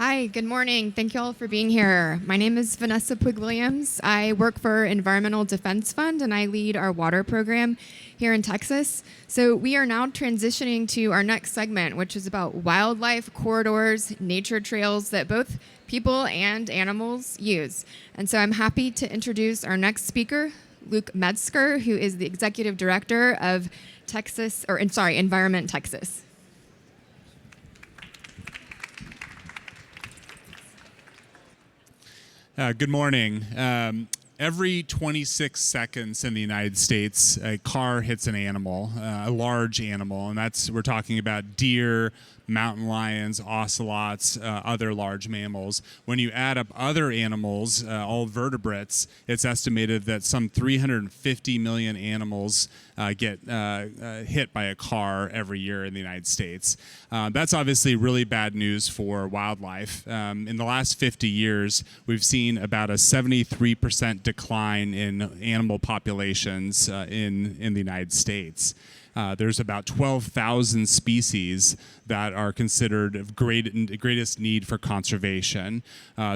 Hi, good morning. Thank you all for being here. My name is Vanessa Puig-Williams. I work for Environmental Defense Fund, and I lead our water program here in Texas. So we are now transitioning to our next segment, which is about wildlife corridors, nature trails that both people and animals use. And so I'm happy to introduce our next speaker, Luke Metzger, who is the Executive Director of Environment Texas. Good morning. Every 26 seconds in the United States, a car hits an animal, a large animal, and we're talking about deer, mountain lions, ocelots, other large mammals. When you add up other animals, all vertebrates, it's estimated that some 350 million animals get hit by a car every year in the United States. That's obviously really bad news for wildlife. In the last 50 years, we've seen about a 73% decline in animal populations in the United States. There's about 12,000 species that are considered of greatest need for conservation.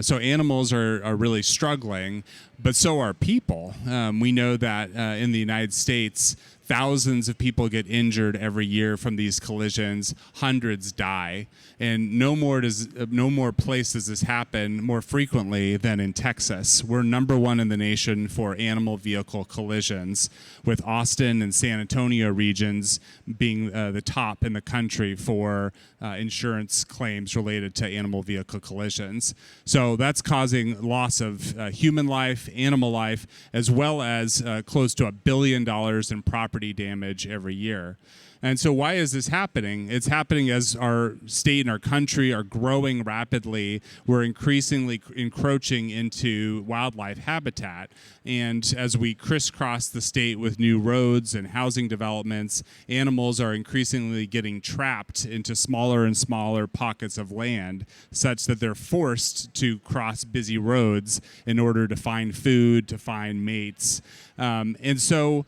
So animals are really struggling, but so are people. We know that in the United States, thousands of people get injured every year from these collisions. Hundreds die, and no more place does this happen more frequently than in Texas. We're #1 in the nation for animal vehicle collisions, with Austin and San Antonio regions being the top in the country for insurance claims related to animal vehicle collisions. So that's causing loss of human life, animal life, as well as close to $1 billion in property damage every year. And so why is this happening? It's happening as our state and our country are growing rapidly. We're increasingly encroaching into wildlife habitat. And as we crisscross the state with new roads and housing developments, animals are increasingly getting trapped into smaller and smaller pockets of land, such that they're forced to cross busy roads in order to find food, to find mates. And so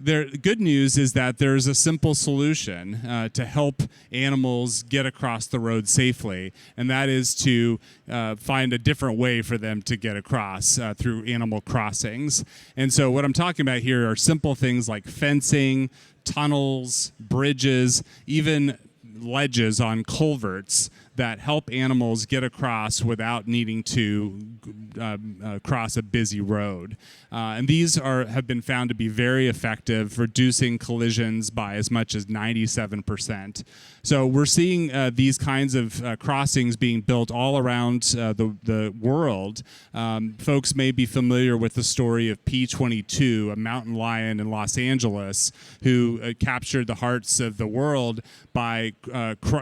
the good news is that there's a simple solution to help animals get across the road safely, and that is to find a different way for them to get across through animal crossings. And so what I'm talking about here are simple things like fencing, tunnels, bridges, even ledges on culverts that help animals get across without needing to cross a busy road. And these have been found to be very effective, reducing collisions by as much as 97%. So we're seeing these kinds of crossings being built all around the world. Folks may be familiar with the story of P-22, a mountain lion in Los Angeles, who captured the hearts of the world by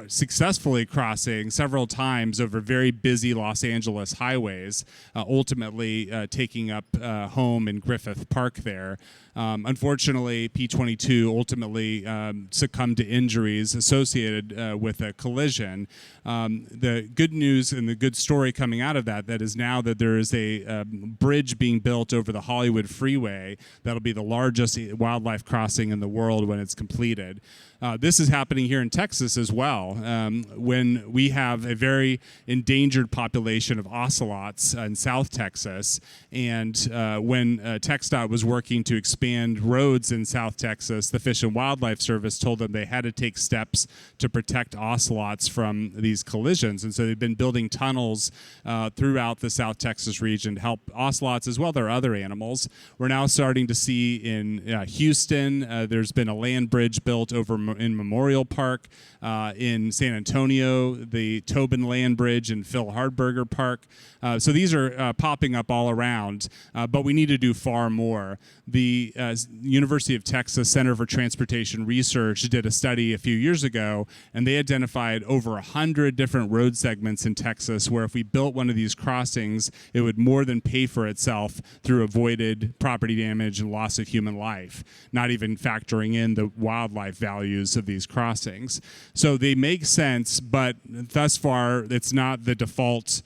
successfully crossing several times over very busy Los Angeles highways, ultimately taking up home in Griffith Park there. Unfortunately, P-22 ultimately succumbed to injuries associated with a collision. The good news and the good story coming out of that is now that there is a bridge being built over the Hollywood freeway that'll be the largest wildlife crossing in the world when it's completed. This is happening here in Texas as well, when we have a very endangered population of ocelots in South Texas, and when TxDOT was working to expand roads in South Texas, the Fish and Wildlife Service told them they had to take steps to protect ocelots from these collisions, and so they've been building tunnels throughout the South Texas region to help ocelots as well as there are other animals. We're now starting to see in Houston, there's been a land bridge built over in Memorial Park, in San Antonio, the Tobin Land Bridge in Phil Hardberger Park. So these are popping up all around, but we need to do far more. The University of Texas Center for Transportation Research did a study a few years ago, and they identified over 100 different road segments in Texas where if we built one of these crossings, it would more than pay for itself through avoided property damage and loss of human life, not even factoring in the wildlife values of these crossings. So they make sense, but thus far, it's not the default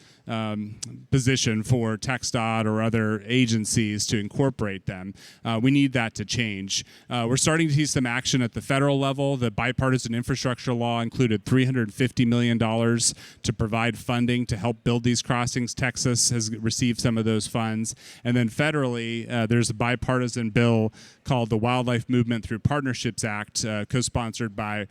position for TxDOT or other agencies to incorporate them. We need that to change. We're starting to see some action at the federal level. The bipartisan infrastructure law included $350 million to provide funding to help build these crossings. Texas has received some of those funds. And then federally, there's a bipartisan bill called the Wildlife Movement Through Partnerships Act, co-sponsored by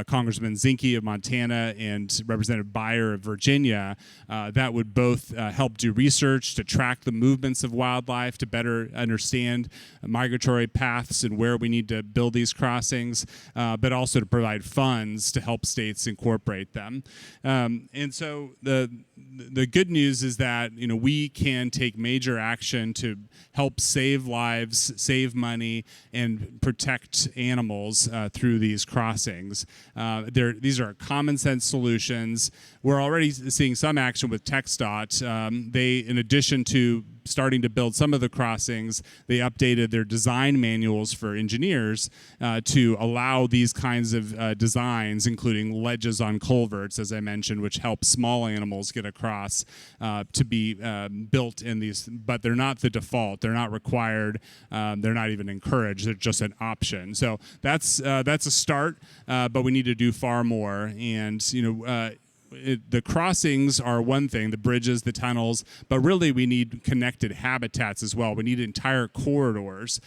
Congressman Zinke of Montana and Representative Beyer of Virginia, that would both help do research to track the movements of wildlife, to better understand migratory paths and where we need to build these crossings, but also to provide funds to help states incorporate them. And so the good news is that we can take major action to help save lives, save money, and protect animals through these crossings. These are common sense solutions. We're already seeing some action with TxDOT. They, in addition to starting to build some of the crossings, they updated their design manuals for engineers to allow these kinds of designs, including ledges on culverts, as I mentioned, which help small animals get across, to be built in these, but they're not the default. They're not required. They're not even encouraged. They're just an option. So that's a start, but we need to do far more. And the crossings are one thing, the bridges, the tunnels, but really we need connected habitats as well. We need entire corridors.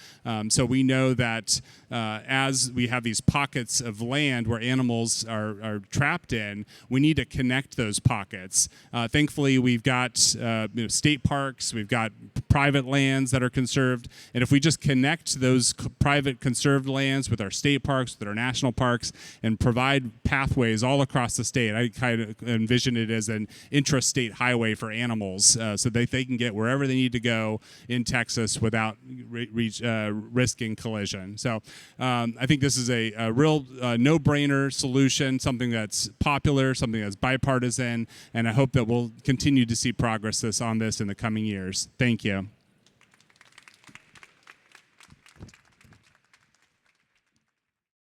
So we know that as we have these pockets of land where animals are trapped in, we need to connect those pockets. Thankfully, we've got state parks, we've got private lands that are conserved, and if we just connect those private conserved lands with our state parks, with our national parks, and provide pathways all across the state, I kind of envision it as an intrastate highway for animals, so that they can get wherever they need to go in Texas without risking collision. So I think this is a real no-brainer solution, something that's popular, something that's bipartisan, and I hope that we'll continue to see progress on this in the coming years. Thank you.